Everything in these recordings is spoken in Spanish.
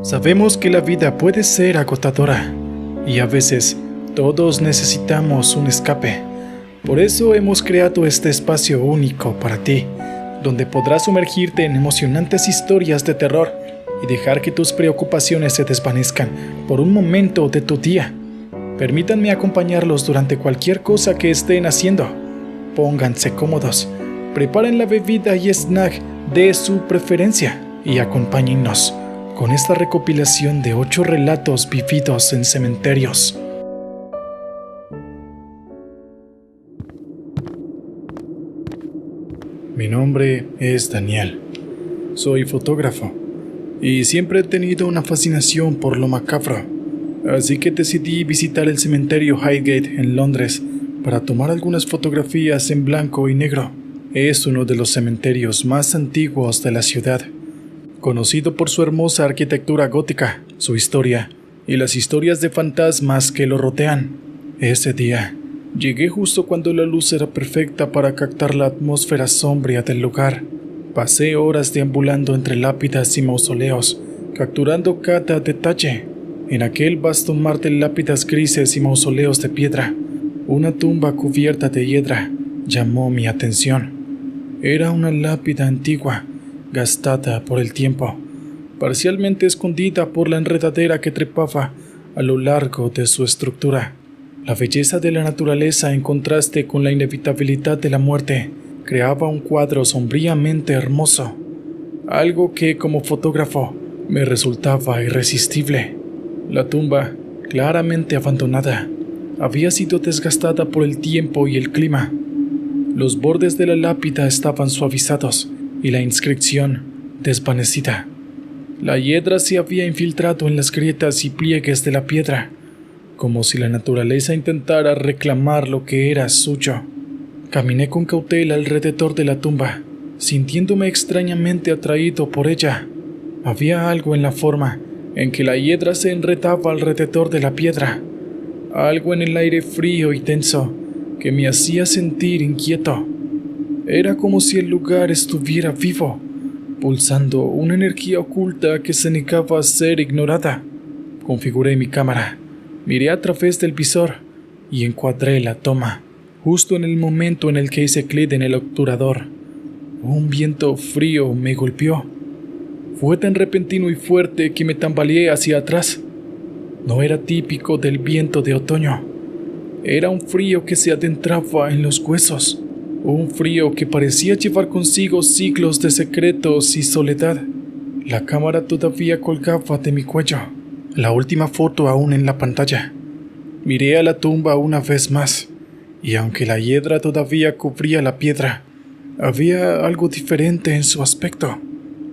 Sabemos que la vida puede ser agotadora y a veces todos necesitamos un escape. Por eso hemos creado este espacio único para ti, donde podrás sumergirte en emocionantes historias de terror y dejar que tus preocupaciones se desvanezcan por un momento de tu día. Permítanme acompañarlos durante cualquier cosa que estén haciendo. Pónganse cómodos, preparen la bebida y snack de su preferencia y acompáñennos con esta recopilación de 8 relatos vividos en cementerios. Mi nombre es Daniel. Soy fotógrafo y siempre he tenido una fascinación por lo macabro. Así que decidí visitar el cementerio Highgate en Londres para tomar algunas fotografías en blanco y negro. Es uno de los cementerios más antiguos de la ciudad, conocido por su hermosa arquitectura gótica, su historia y las historias de fantasmas que lo rodean. Ese día, llegué justo cuando la luz era perfecta para captar la atmósfera sombría del lugar. Pasé horas deambulando entre lápidas y mausoleos, capturando cada detalle. En aquel vasto mar de lápidas grises y mausoleos de piedra, una tumba cubierta de hiedra llamó mi atención. Era una lápida antigua, gastada por el tiempo, parcialmente escondida por la enredadera que trepaba a lo largo de su estructura. La belleza de la naturaleza en contraste con la inevitabilidad de la muerte creaba un cuadro sombríamente hermoso, algo que como fotógrafo me resultaba irresistible. La tumba, claramente abandonada, había sido desgastada por el tiempo y el clima. Los bordes de la lápida estaban suavizados y la inscripción desvanecida. La hiedra se había infiltrado en las grietas y pliegues de la piedra, como si la naturaleza intentara reclamar lo que era suyo. Caminé con cautela alrededor de la tumba, sintiéndome extrañamente atraído por ella. Había algo en la forma en que la hiedra se enredaba alrededor de la piedra, algo en el aire frío y tenso que me hacía sentir inquieto. Era como si el lugar estuviera vivo, pulsando una energía oculta que se negaba a ser ignorada. Configuré mi cámara, miré a través del visor y encuadré la toma, justo en el momento en el que hice clic en el obturador. Un viento frío me golpeó. Fue tan repentino y fuerte que me tambaleé hacia atrás. No era típico del viento de otoño. Era un frío que se adentraba en los huesos. Un frío que parecía llevar consigo siglos de secretos y soledad. La cámara todavía colgaba de mi cuello, la última foto aún en la pantalla. Miré a la tumba una vez más, y aunque la hiedra todavía cubría la piedra, había algo diferente en su aspecto.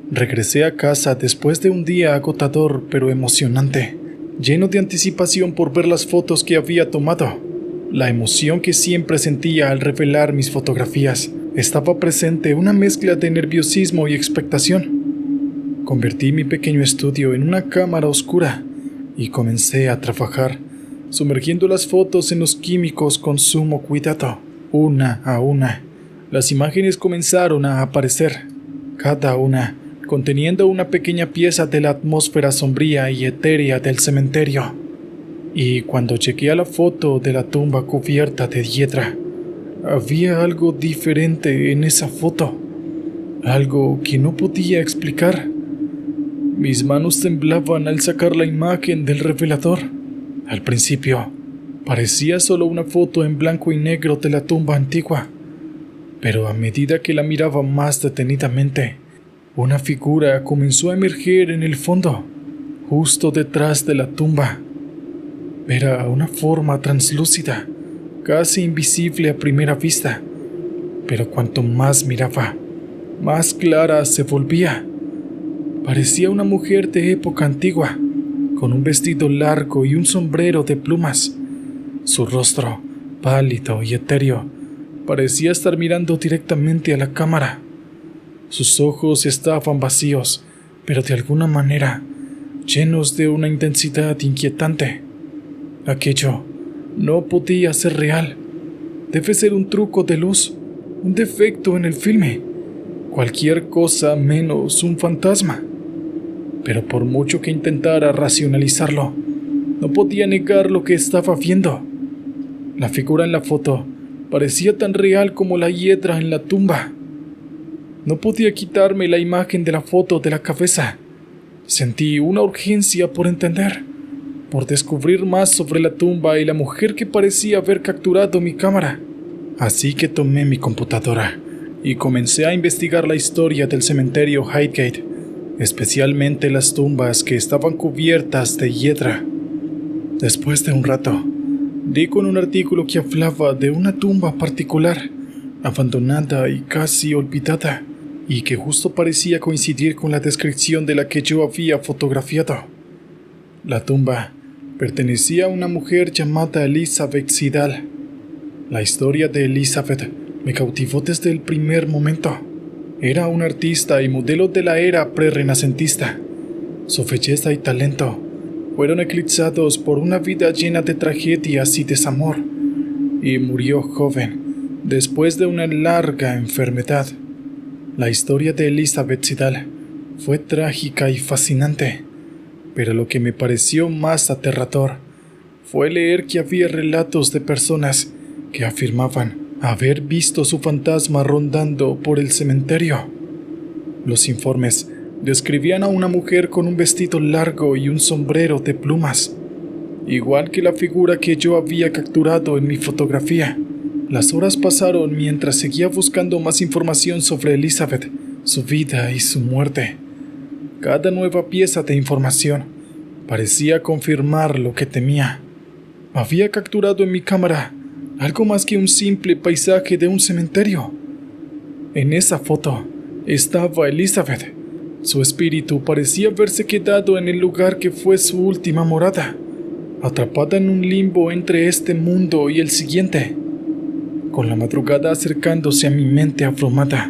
Regresé a casa después de un día agotador pero emocionante, lleno de anticipación por ver las fotos que había tomado. La emoción que siempre sentía al revelar mis fotografías estaba presente, una mezcla de nerviosismo y expectación. Convertí mi pequeño estudio en una cámara oscura y comencé a trabajar, sumergiendo las fotos en los químicos con sumo cuidado. Una a una, las imágenes comenzaron a aparecer, cada una conteniendo una pequeña pieza de la atmósfera sombría y etérea del cementerio. Y cuando llegué a la foto de la tumba cubierta de hiedra, había algo diferente en esa foto, algo que no podía explicar. Mis manos temblaban al sacar la imagen del revelador. Al principio, parecía solo una foto en blanco y negro de la tumba antigua, pero a medida que la miraba más detenidamente, una figura comenzó a emerger en el fondo, justo detrás de la tumba. Era una forma translúcida, casi invisible a primera vista, pero cuanto más miraba, más clara se volvía. Parecía una mujer de época antigua, con un vestido largo y un sombrero de plumas. Su rostro, pálido y etéreo, parecía estar mirando directamente a la cámara. Sus ojos estaban vacíos, pero de alguna manera llenos de una intensidad inquietante. Aquello no podía ser real. Debe ser un truco de luz, un defecto en el filme, cualquier cosa menos un fantasma. pero por mucho que intentara racionalizarlo, no podía negar lo que estaba viendo. La figura en la foto parecía tan real como la hiedra en la tumba. No podía quitarme la imagen de la foto de la cabeza. Sentí una urgencia por entender, por descubrir más sobre la tumba y la mujer que parecía haber capturado mi cámara. Así que tomé mi computadora y comencé a investigar la historia del cementerio Highgate, especialmente las tumbas que estaban cubiertas de hiedra. Después de un rato, di con un artículo que hablaba de una tumba particular, abandonada y casi olvidada, y que justo parecía coincidir con la descripción de la que yo había fotografiado. La tumba pertenecía a una mujer llamada Elizabeth Siddal. La historia de Elizabeth me cautivó desde el primer momento. Era una artista y modelo de la era prerrenacentista. Su belleza y talento fueron eclipsados por una vida llena de tragedias y desamor, y murió joven después de una larga enfermedad. La historia de Elizabeth Siddal fue trágica y fascinante, pero lo que me pareció más aterrador fue leer que había relatos de personas que afirmaban haber visto su fantasma rondando por el cementerio. Los informes describían a una mujer con un vestido largo y un sombrero de plumas, igual que la figura que yo había capturado en mi fotografía. Las horas pasaron mientras seguía buscando más información sobre Elizabeth, su vida y su muerte. Cada nueva pieza de información parecía confirmar lo que temía. Había capturado en mi cámara algo más que un simple paisaje de un cementerio. En esa foto estaba Elizabeth. Su espíritu parecía haberse quedado en el lugar que fue su última morada, atrapada en un limbo entre este mundo y el siguiente. Con la madrugada acercándose a mi mente abrumada,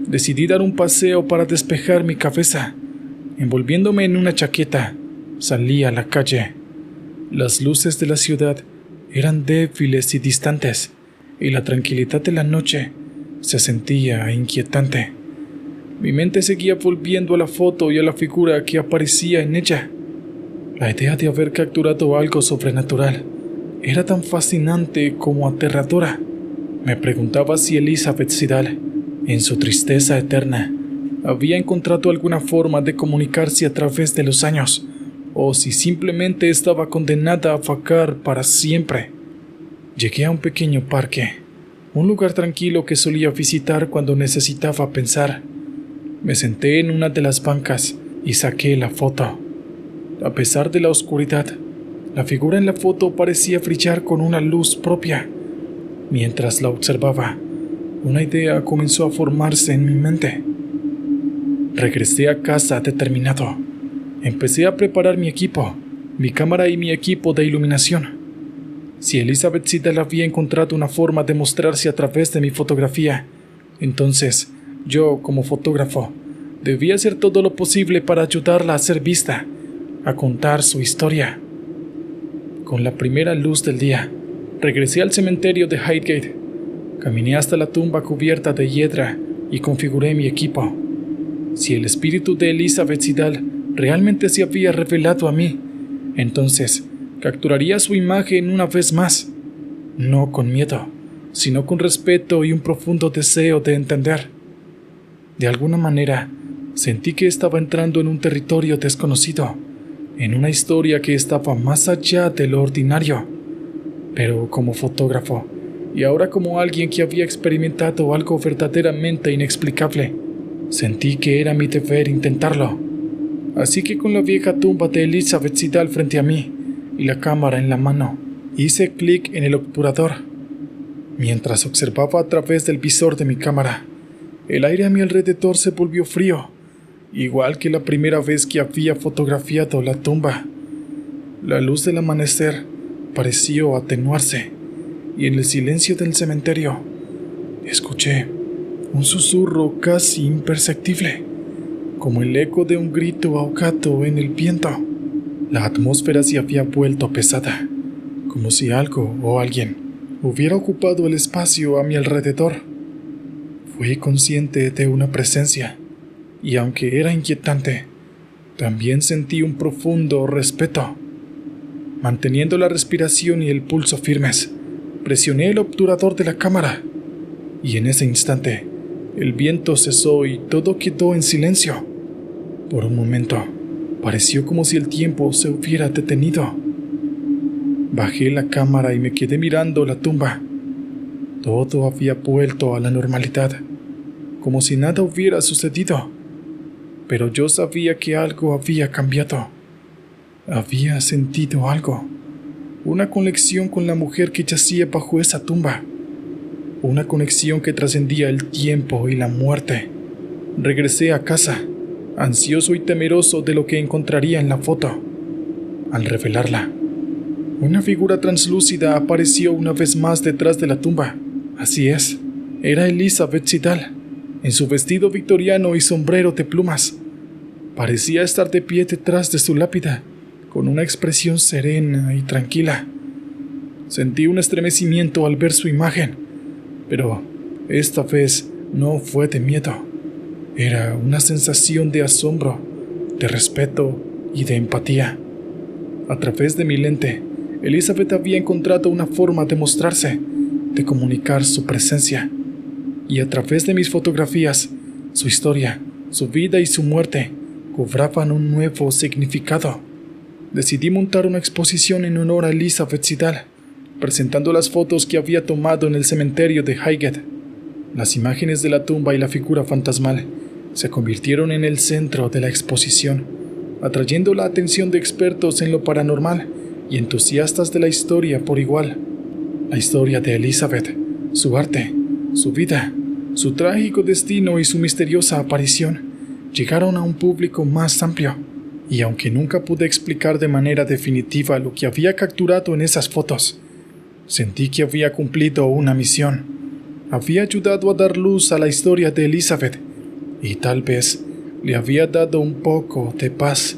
decidí dar un paseo para despejar mi cabeza. Envolviéndome en una chaqueta, salí a la calle. Las luces de la ciudad eran débiles y distantes, y la tranquilidad de la noche se sentía inquietante. Mi mente seguía volviendo a la foto y a la figura que aparecía en ella. La idea de haber capturado algo sobrenatural era tan fascinante como aterradora. Me preguntaba si Elizabeth Siddal, en su tristeza eterna, había encontrado alguna forma de comunicarse a través de los años, o si simplemente estaba condenada a vagar para siempre. Llegué a un pequeño parque, un lugar tranquilo que solía visitar cuando necesitaba pensar. Me senté en una de las bancas y saqué la foto. A pesar de la oscuridad, la figura en la foto parecía brillar con una luz propia. Mientras la observaba, una idea comenzó a formarse en mi mente. Regresé a casa determinado. Empecé a preparar mi equipo, mi cámara y mi equipo de iluminación. Si Elizabeth Siddal había encontrado una forma de mostrarse a través de mi fotografía, entonces yo, como fotógrafo, debía hacer todo lo posible para ayudarla a ser vista, a contar su historia. Con la primera luz del día, regresé al cementerio de Highgate. Caminé hasta la tumba cubierta de hiedra y configuré mi equipo. Si el espíritu de Elizabeth Siddal realmente se había revelado a mí, entonces capturaría su imagen una vez más, no con miedo, sino con respeto y un profundo deseo de entender. De alguna manera, sentí que estaba entrando en un territorio desconocido, en una historia que estaba más allá de lo ordinario. Pero como fotógrafo, y ahora como alguien que había experimentado algo verdaderamente inexplicable, sentí que era mi deber intentarlo. Así que con la vieja tumba de Elizabeth Siddal frente a mí y la cámara en la mano, hice clic en el obturador. Mientras observaba a través del visor de mi cámara, el aire a mi alrededor se volvió frío, igual que la primera vez que había fotografiado la tumba. La luz del amanecer pareció atenuarse, y en el silencio del cementerio escuché un susurro casi imperceptible, como el eco de un grito ahogado en el viento. La atmósfera se había vuelto pesada, como si algo o alguien hubiera ocupado el espacio a mi alrededor. Fui consciente de una presencia, y aunque era inquietante, También sentí un profundo respeto. Manteniendo la respiración y el pulso firmes, presioné el obturador de la cámara, y en ese instante, el viento cesó y todo quedó en silencio. Por un momento, pareció como si el tiempo se hubiera detenido. Bajé la cámara y me quedé mirando la tumba. Todo había vuelto a la normalidad, como si nada hubiera sucedido. Pero yo sabía que algo había cambiado. Había sentido algo. Una conexión con la mujer que yacía bajo esa tumba. Una conexión que trascendía el tiempo y la muerte. Regresé a casa, ansioso y temeroso de lo que encontraría en la foto. Al revelarla, una figura translúcida apareció una vez más detrás de la tumba. Así es, era Elizabeth Siddal, en su vestido victoriano y sombrero de plumas. Parecía estar de pie detrás de su lápida, con una expresión serena y tranquila. Sentí un estremecimiento al ver su imagen, pero esta vez no fue de miedo. Era una sensación de asombro, de respeto y de empatía. A través de mi lente, Elizabeth había encontrado una forma de mostrarse, de comunicar su presencia. Y a través de mis fotografías, su historia, su vida y su muerte cobraban un nuevo significado. Decidí montar una exposición en honor a Elizabeth Siddal, presentando las fotos que había tomado en el cementerio de Highgate. Las imágenes de la tumba y la figura fantasmal se convirtieron en el centro de la exposición, atrayendo la atención de expertos en lo paranormal y entusiastas de la historia por igual. La historia de Elizabeth, su arte, su vida, su trágico destino y su misteriosa aparición llegaron a un público más amplio, y aunque nunca pude explicar de manera definitiva lo que había capturado en esas fotos, sentí que había cumplido una misión. Había ayudado a dar luz a la historia de Elizabeth, y tal vez le había dado un poco de paz.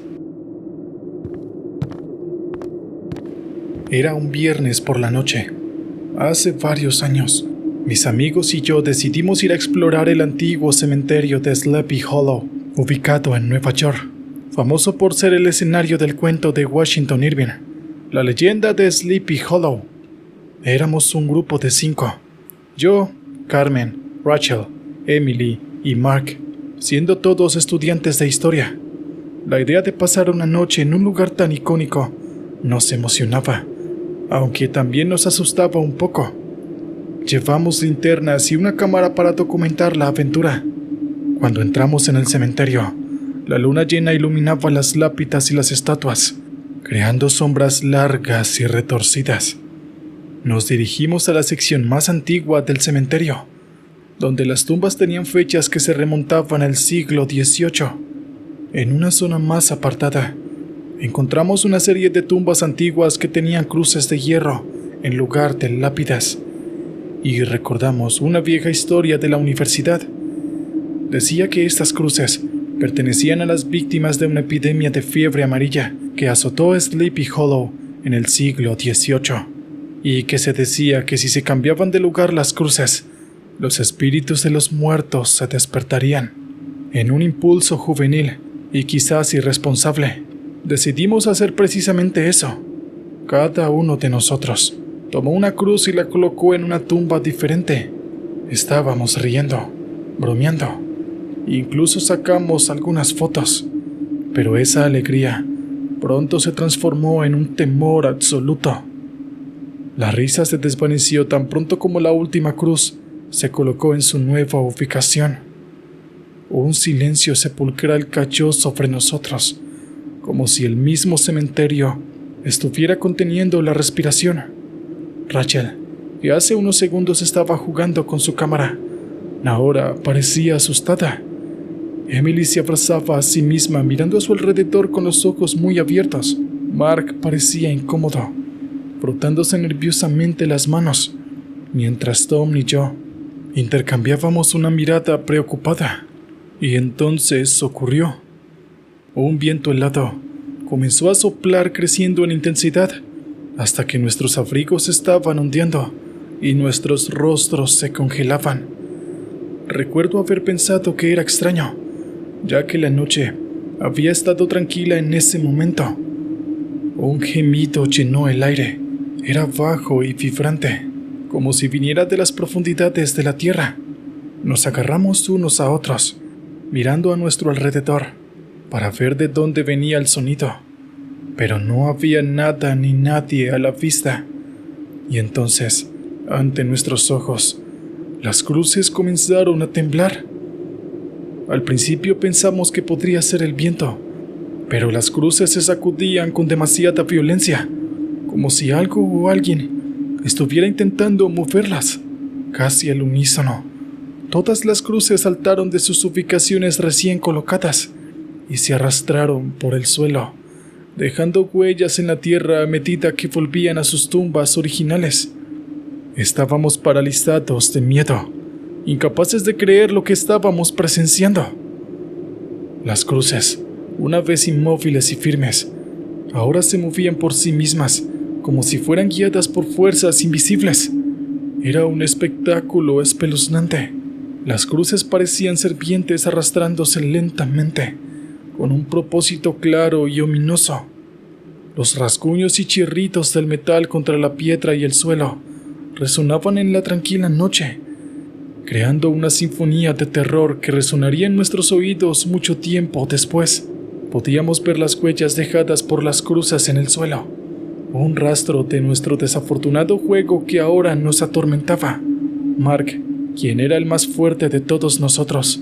Era un viernes por la noche. Hace varios años, mis amigos y yo decidimos ir a explorar el antiguo cementerio de Sleepy Hollow, ubicado en Nueva York, famoso por ser el escenario del cuento de Washington Irving, La leyenda de Sleepy Hollow. Éramos un grupo de 5. Yo, Carmen, Rachel, Emily y Mark, siendo todos estudiantes de historia. La idea de pasar una noche en un lugar tan icónico nos emocionaba, aunque también nos asustaba un poco. Llevamos linternas y una cámara para documentar la aventura. Cuando entramos en el cementerio, la luna llena iluminaba las lápidas y las estatuas, creando sombras largas y retorcidas. Nos dirigimos a la sección más antigua del cementerio, donde las tumbas tenían fechas que se remontaban al siglo XVIII. En una zona más apartada, encontramos una serie de tumbas antiguas que tenían cruces de hierro en lugar de lápidas, y recordamos una vieja historia de la universidad. Decía que estas cruces pertenecían a las víctimas de una epidemia de fiebre amarilla que azotó Sleepy Hollow en el siglo XVIII, y que se decía que si se cambiaban de lugar las cruces, los espíritus de los muertos se despertarían. En un impulso juvenil y quizás irresponsable, decidimos hacer precisamente eso. Cada uno de nosotros tomó una cruz y la colocó en una tumba diferente. Estábamos riendo, bromeando, incluso sacamos algunas fotos, pero esa alegría pronto se transformó en un temor absoluto. La risa se desvaneció tan pronto como la última cruz se colocó en su nueva ubicación. Un silencio sepulcral cayó sobre nosotros, como si el mismo cementerio estuviera conteniendo la respiración. Rachel, que hace unos segundos estaba jugando con su cámara, ahora parecía asustada. Emily se abrazaba a sí misma mirando a su alrededor con los ojos muy abiertos. Mark parecía incómodo, frotándose nerviosamente las manos, mientras Tom y yo intercambiábamos una mirada preocupada. Y entonces ocurrió. Un viento helado comenzó a soplar creciendo en intensidad, hasta que nuestros abrigos se estaban hundiendo y nuestros rostros se congelaban. Recuerdo haber pensado que era extraño, ya que la noche había estado tranquila en ese momento. Un gemido llenó el aire. Era bajo y vibrante, como si viniera de las profundidades de la tierra. Nos agarramos unos a otros, mirando a nuestro alrededor, para ver de dónde venía el sonido. Pero no había nada ni nadie a la vista. Y entonces, ante nuestros ojos, las cruces comenzaron a temblar. Al principio pensamos que podría ser el viento, pero las cruces se sacudían con demasiada violencia, como si algo o alguien estuviera intentando moverlas. Casi al unísono, todas las cruces saltaron de sus ubicaciones recién colocadas y se arrastraron por el suelo, dejando huellas en la tierra a medida que volvían a sus tumbas originales. Estábamos paralizados de miedo, incapaces de creer lo que estábamos presenciando. Las cruces, una vez inmóviles y firmes, ahora se movían por sí mismas, como si fueran guiadas por fuerzas invisibles. Era un espectáculo espeluznante. Las cruces parecían serpientes arrastrándose lentamente, con un propósito claro y ominoso. Los rasguños y chirridos del metal contra la piedra y el suelo resonaban en la tranquila noche, creando una sinfonía de terror que resonaría en nuestros oídos mucho tiempo después. Podíamos ver las huellas dejadas por las cruces en el suelo, un rastro de nuestro desafortunado juego que ahora nos atormentaba. Mark, quien era el más fuerte de todos nosotros,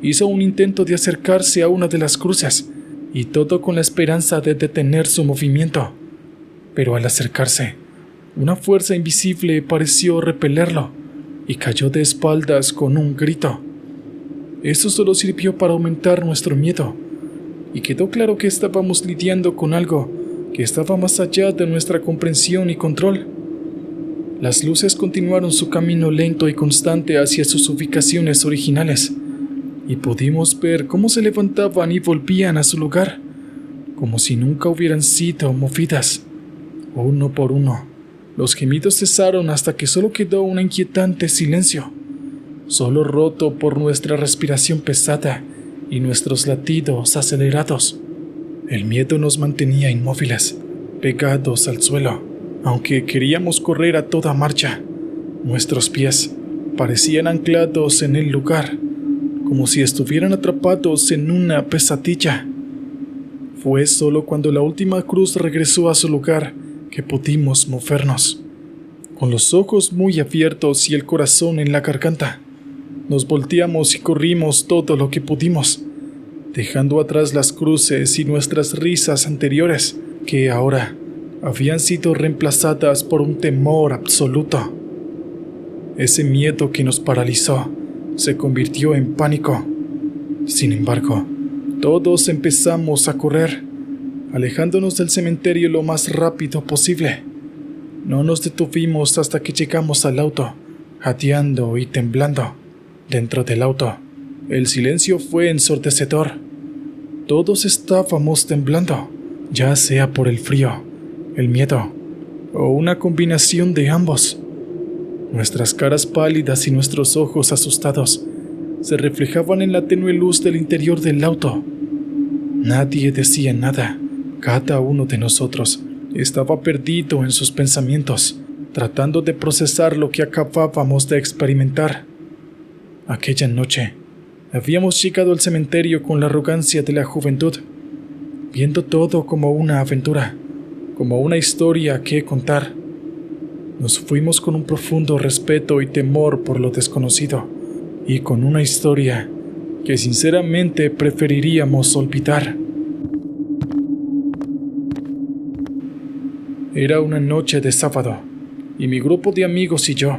hizo un intento de acercarse a una de las cruces, y todo con la esperanza de detener su movimiento. Pero al acercarse, una fuerza invisible pareció repelerlo, y cayó de espaldas con un grito. Eso solo sirvió para aumentar nuestro miedo, y quedó claro que estábamos lidiando con algo que estaba más allá de nuestra comprensión y control. Las luces continuaron su camino lento y constante hacia sus ubicaciones originales, y pudimos ver cómo se levantaban y volvían a su lugar, como si nunca hubieran sido movidas. Uno por uno, los gemidos cesaron hasta que solo quedó un inquietante silencio, solo roto por nuestra respiración pesada y nuestros latidos acelerados. El miedo nos mantenía inmóviles, pegados al suelo, aunque queríamos correr a toda marcha. Nuestros pies parecían anclados en el lugar, como si estuvieran atrapados en una pesadilla. Fue solo cuando la última cruz regresó a su lugar que pudimos movernos. Con los ojos muy abiertos y el corazón en la garganta, nos volteamos y corrimos todo lo que pudimos, dejando atrás las cruces y nuestras risas anteriores, que ahora habían sido reemplazadas por un temor absoluto. Ese miedo que nos paralizó se convirtió en pánico. Sin embargo, todos empezamos a correr, alejándonos del cementerio lo más rápido posible. No nos detuvimos hasta que llegamos al auto, jadeando y temblando. Dentro del auto, el silencio fue ensordecedor. Todos estábamos temblando, ya sea por el frío, el miedo o una combinación de ambos. Nuestras caras pálidas y nuestros ojos asustados se reflejaban en la tenue luz del interior del auto. Nadie decía nada. Cada uno de nosotros estaba perdido en sus pensamientos, tratando de procesar lo que acabábamos de experimentar. Aquella noche, habíamos llegado al cementerio con la arrogancia de la juventud, viendo todo como una aventura, como una historia que contar. Nos fuimos con un profundo respeto y temor por lo desconocido, y con una historia que sinceramente preferiríamos olvidar. Era una noche de sábado, y mi grupo de amigos y yo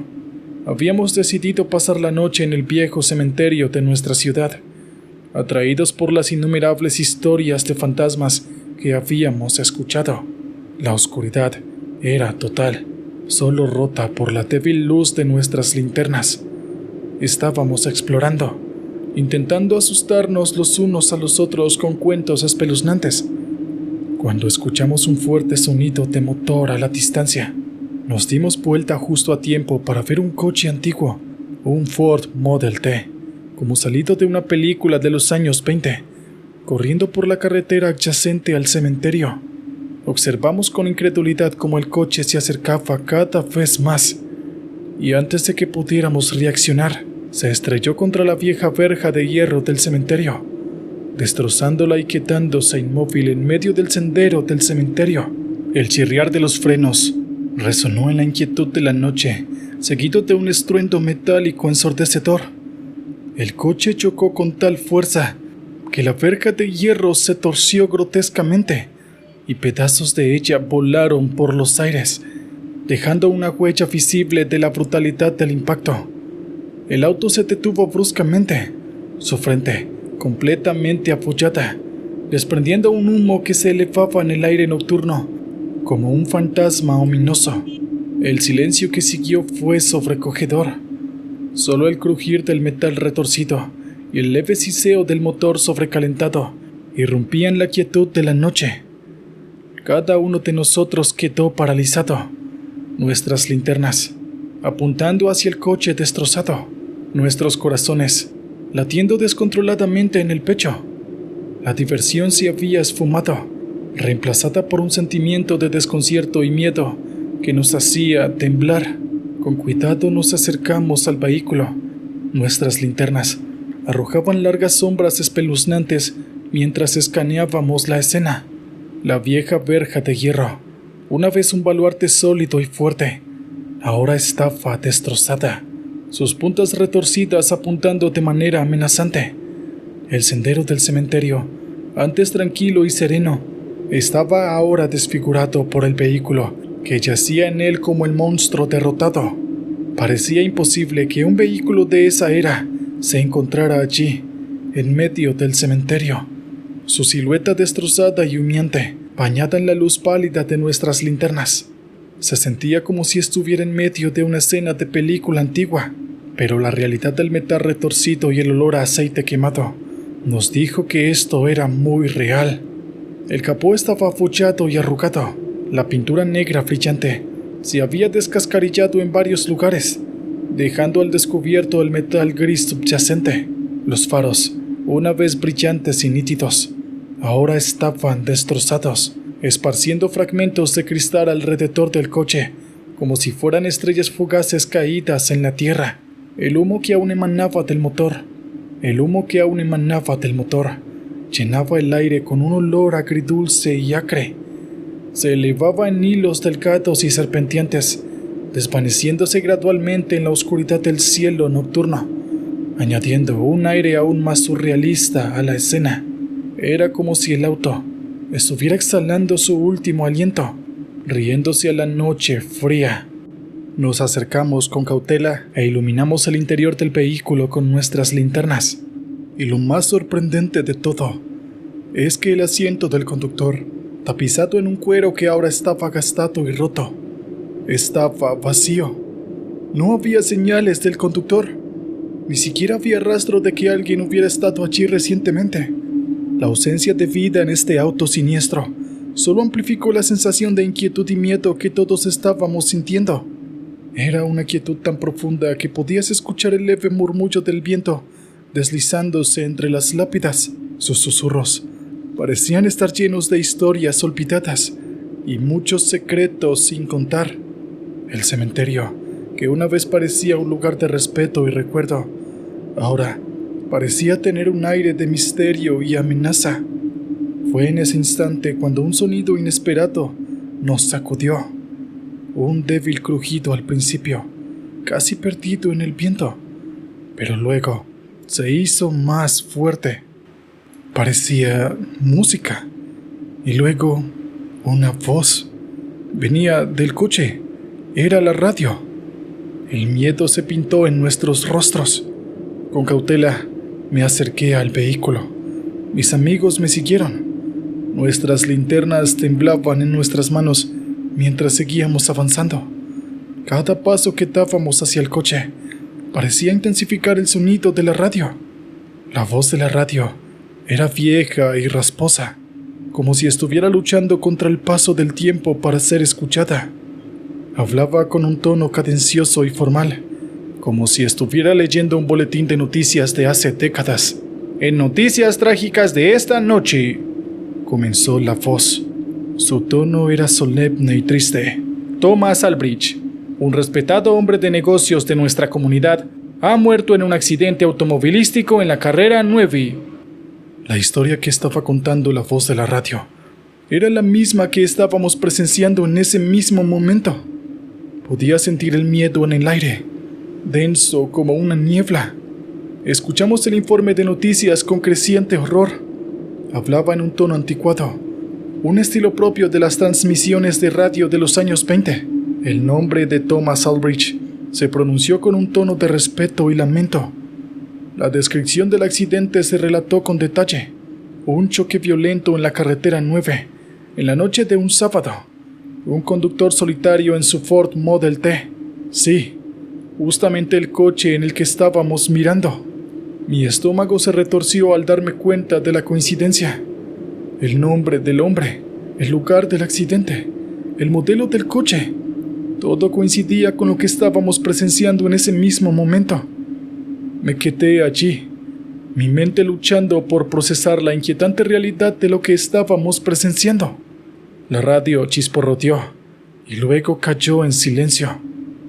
habíamos decidido pasar la noche en el viejo cementerio de nuestra ciudad, atraídos por las innumerables historias de fantasmas que habíamos escuchado. La oscuridad era total, solo rota por la débil luz de nuestras linternas. Estábamos explorando, intentando asustarnos los unos a los otros con cuentos espeluznantes, cuando escuchamos un fuerte sonido de motor a la distancia. Nos dimos vuelta justo a tiempo para ver un coche antiguo, un Ford Model T, como salido de una película de los años 20, corriendo por la carretera adyacente al cementerio. Observamos con incredulidad cómo el coche se acercaba cada vez más, y antes de que pudiéramos reaccionar, se estrelló contra la vieja verja de hierro del cementerio, destrozándola y quedándose inmóvil en medio del sendero del cementerio. El chirriar de los frenos resonó en la inquietud de la noche, seguido de un estruendo metálico ensordecedor. El coche chocó con tal fuerza que la verja de hierro se torció grotescamente y pedazos de ella volaron por los aires, dejando una huella visible de la brutalidad del impacto. El auto se detuvo bruscamente, su frente completamente apoyada, desprendiendo un humo que se elevaba en el aire nocturno como un fantasma ominoso. El silencio que siguió fue sobrecogedor. Solo el crujir del metal retorcido y el leve siseo del motor sobrecalentado irrumpían la quietud de la noche. Cada uno de nosotros quedó paralizado, nuestras linternas apuntando hacia el coche destrozado, nuestros corazones latiendo descontroladamente en el pecho. La diversión se había esfumado, reemplazada por un sentimiento de desconcierto y miedo que nos hacía temblar. Con cuidado nos acercamos al vehículo. Nuestras linternas arrojaban largas sombras espeluznantes mientras escaneábamos la escena. La vieja verja de hierro, una vez un baluarte sólido y fuerte, ahora estaba destrozada, sus puntas retorcidas apuntando de manera amenazante. El sendero del cementerio, antes tranquilo y sereno, estaba ahora desfigurado por el vehículo que yacía en él como el monstruo derrotado. Parecía imposible que un vehículo de esa era se encontrara allí, en medio del cementerio. Su silueta destrozada y humeante, bañada en la luz pálida de nuestras linternas, se sentía como si estuviera en medio de una escena de película antigua, pero la realidad del metal retorcido y el olor a aceite quemado nos dijo que esto era muy real. El capó estaba afollado y arrugado. La pintura negra brillante se había descascarillado en varios lugares, dejando al descubierto el metal gris subyacente. Los faros, una vez brillantes y nítidos, ahora estaban destrozados, esparciendo fragmentos de cristal alrededor del coche, como si fueran estrellas fugaces caídas en la tierra. El humo que aún emanaba del motor, llenaba el aire con un olor agridulce y acre. Se elevaba en hilos delgados y serpenteantes, desvaneciéndose gradualmente en la oscuridad del cielo nocturno, añadiendo un aire aún más surrealista a la escena. Era como si el auto estuviera exhalando su último aliento, riéndose a la noche fría. Nos acercamos con cautela e iluminamos el interior del vehículo con nuestras linternas. Y lo más sorprendente de todo es que el asiento del conductor, tapizado en un cuero que ahora estaba gastado y roto, estaba vacío. No había señales del conductor, ni siquiera había rastro de que alguien hubiera estado allí recientemente. La ausencia de vida en este auto siniestro solo amplificó la sensación de inquietud y miedo que todos estábamos sintiendo. Era una quietud tan profunda que podías escuchar el leve murmullo del viento deslizándose entre las lápidas. Sus susurros parecían estar llenos de historias olvidadas y muchos secretos sin contar. El cementerio, que una vez parecía un lugar de respeto y recuerdo, ahora parecía tener un aire de misterio y amenaza. Fue en ese instante cuando un sonido inesperado nos sacudió. Un débil crujido al principio, casi perdido en el viento, pero luego se hizo más fuerte. Parecía música, y luego una voz. Venía del coche, era la radio. El miedo se pintó en nuestros rostros. Con cautela me acerqué al vehículo. Mis amigos me siguieron. Nuestras linternas temblaban en nuestras manos mientras seguíamos avanzando. Cada paso que dábamos hacia el coche parecía intensificar el sonido de la radio. La voz de la radio era vieja y rasposa, como si estuviera luchando contra el paso del tiempo para ser escuchada. Hablaba con un tono cadencioso y formal, como si estuviera leyendo un boletín de noticias de hace décadas. En noticias trágicas de esta noche, comenzó la voz. Su tono era solemne y triste. Thomas Albridge, un respetado hombre de negocios de nuestra comunidad, ha muerto en un accidente automovilístico en la carrera 9. La historia que estaba contando la voz de la radio era la misma que estábamos presenciando en ese mismo momento. Podía sentir el miedo en el aire, denso como una niebla. Escuchamos el informe de noticias con creciente horror. Hablaba en un tono anticuado, un estilo propio de las transmisiones de radio de los años 20. El nombre de Thomas Albridge se pronunció con un tono de respeto y lamento. La descripción del accidente se relató con detalle. Un choque violento en la carretera 9, en la noche de un sábado. Un conductor solitario en su Ford Model T. Sí, justamente el coche en el que estábamos mirando. Mi estómago se retorció al darme cuenta de la coincidencia. El nombre del hombre, el lugar del accidente, el modelo del coche. Todo coincidía con lo que estábamos presenciando en ese mismo momento. Me quedé allí, mi mente luchando por procesar la inquietante realidad de lo que estábamos presenciando. La radio chisporroteó y luego cayó en silencio.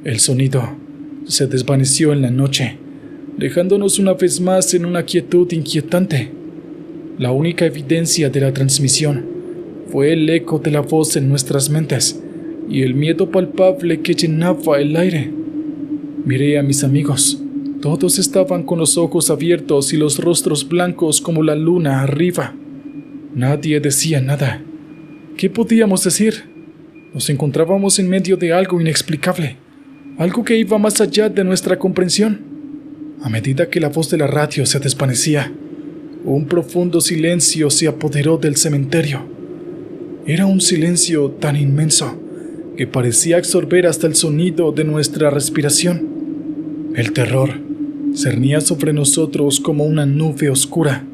El sonido se desvaneció en la noche, dejándonos una vez más en una quietud inquietante. La única evidencia de la transmisión fue el eco de la voz en nuestras mentes y el miedo palpable que llenaba el aire. Miré a mis amigos. Todos estaban con los ojos abiertos y los rostros blancos como la luna arriba. Nadie decía nada. ¿Qué podíamos decir? Nos encontrábamos en medio de algo inexplicable, algo que iba más allá de nuestra comprensión. A medida que la voz de la radio se desvanecía, un profundo silencio se apoderó del cementerio. Era un silencio tan inmenso que parecía absorber hasta el sonido de nuestra respiración. El terror cernía sobre nosotros como una nube oscura,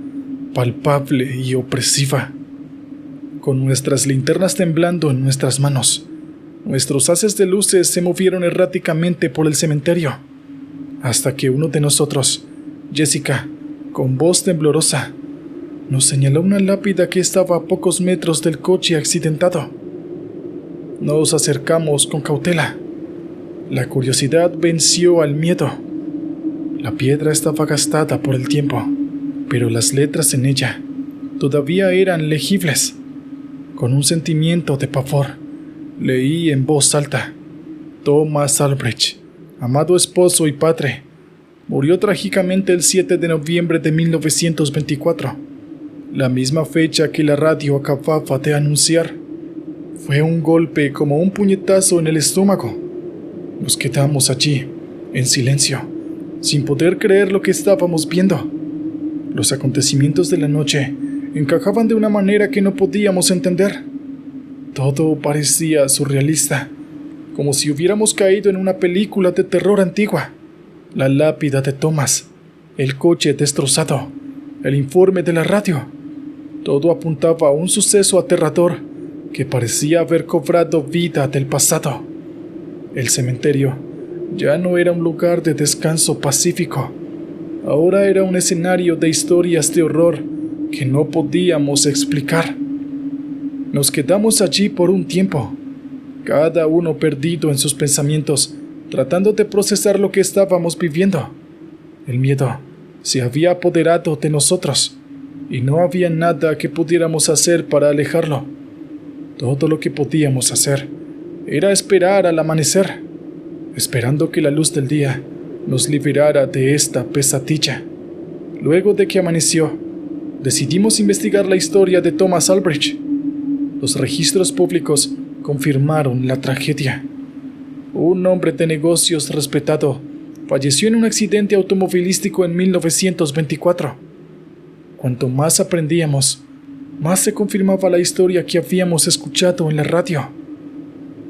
palpable y opresiva. Con nuestras linternas temblando en nuestras manos, nuestros haces de luces se movieron erráticamente por el cementerio, hasta que uno de nosotros, Jessica, con voz temblorosa, nos señaló una lápida que estaba a pocos metros del coche accidentado. Nos acercamos con cautela. La curiosidad venció al miedo. La piedra estaba gastada por el tiempo, pero las letras en ella todavía eran legibles. Con un sentimiento de pavor, leí en voz alta: Thomas Albridge, amado esposo y padre, murió trágicamente el 7 de noviembre de 1924, la misma fecha que la radio acababa de anunciar. Fue un golpe como un puñetazo en el estómago. Nos quedamos allí, en silencio, sin poder creer lo que estábamos viendo. Los acontecimientos de la noche encajaban de una manera que no podíamos entender. Todo parecía surrealista, como si hubiéramos caído en una película de terror antigua. La lápida de Thomas, el coche destrozado, el informe de la radio. Todo apuntaba a un suceso aterrador que parecía haber cobrado vida del pasado. El cementerio ya no era un lugar de descanso pacífico. Ahora era un escenario de historias de horror que no podíamos explicar. Nos quedamos allí por un tiempo, cada uno perdido en sus pensamientos, tratando de procesar lo que estábamos viviendo. El miedo se había apoderado de nosotros y no había nada que pudiéramos hacer para alejarlo. Todo lo que podíamos hacer era esperar al amanecer, esperando que la luz del día nos liberara de esta pesadilla. Luego de que amaneció, decidimos investigar la historia de Thomas Albridge. Los registros públicos confirmaron la tragedia. Un hombre de negocios respetado falleció en un accidente automovilístico en 1924. Cuanto más aprendíamos, más se confirmaba la historia que habíamos escuchado en la radio.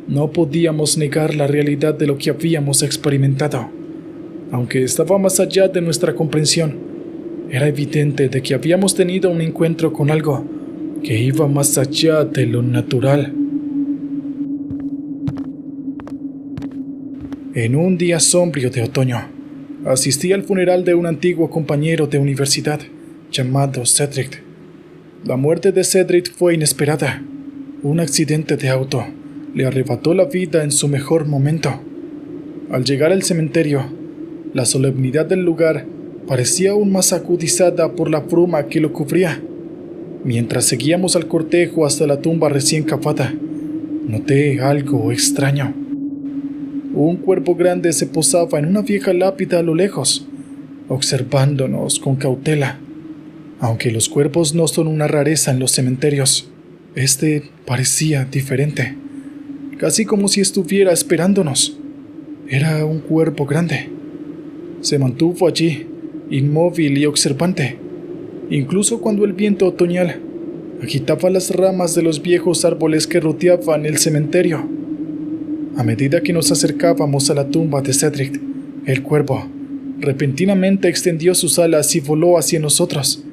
No podíamos negar la realidad de lo que habíamos experimentado. Aunque estaba más allá de nuestra comprensión, era evidente de que habíamos tenido un encuentro con algo que iba más allá de lo natural. En un día sombrío de otoño, asistí al funeral de un antiguo compañero de universidad llamado Cedric. La muerte de Cedric fue inesperada. Un accidente de auto le arrebató la vida en su mejor momento. Al llegar al cementerio, la solemnidad del lugar parecía aún más agudizada por la bruma que lo cubría. Mientras seguíamos al cortejo hasta la tumba recién cavada, noté algo extraño. Un cuerpo grande se posaba en una vieja lápida a lo lejos, observándonos con cautela. Aunque los cuerpos no son una rareza en los cementerios, este parecía diferente, casi como si estuviera esperándonos. Era un cuerpo grande. Se mantuvo allí, inmóvil y observante, incluso cuando el viento otoñal agitaba las ramas de los viejos árboles que rodeaban el cementerio. A medida que nos acercábamos a la tumba de Cedric, el cuervo repentinamente extendió sus alas y voló hacia nosotros,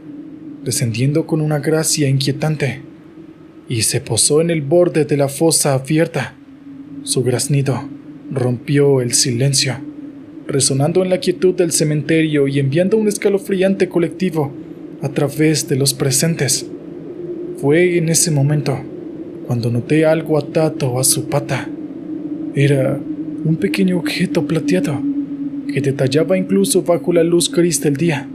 descendiendo con una gracia inquietante, y se posó en el borde de la fosa abierta. Su graznido rompió el silencio, resonando en la quietud del cementerio y enviando un escalofriante colectivo a través de los presentes. Fue en ese momento cuando noté algo atado a su pata. Era un pequeño objeto plateado que detallaba incluso bajo la luz gris del día.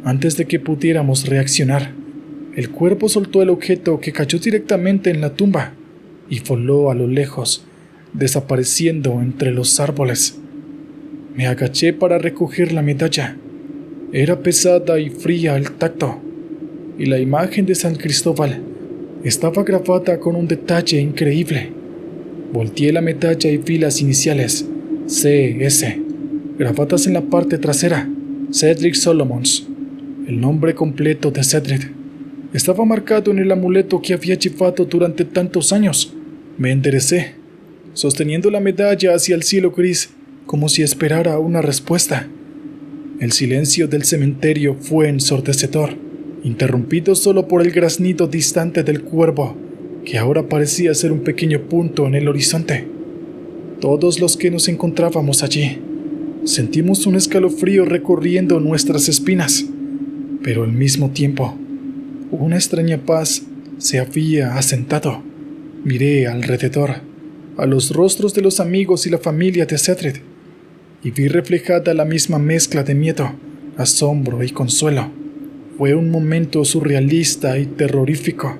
Antes de que pudiéramos reaccionar, el cuerpo soltó el objeto, que cayó directamente en la tumba y voló a lo lejos, desapareciendo entre los árboles. Me agaché para recoger la medalla. Era pesada y fría al tacto, y la imagen de San Cristóbal estaba grabada con un detalle increíble. Volteé la medalla y vi las iniciales CS grabadas en la parte trasera: Cedric Solomons. El nombre completo de Cedric estaba marcado en el amuleto que había llevado durante tantos años. Me enderecé, sosteniendo la medalla hacia el cielo gris, como si esperara una respuesta. El silencio del cementerio fue ensordecedor, interrumpido solo por el graznido distante del cuervo, que ahora parecía ser un pequeño punto en el horizonte. Todos los que nos encontrábamos allí sentimos un escalofrío recorriendo nuestras espinas, pero al mismo tiempo, una extraña paz se había asentado. Miré alrededor, a los rostros de los amigos y la familia de Cedric, y vi reflejada la misma mezcla de miedo, asombro y consuelo. Fue un momento surrealista y terrorífico,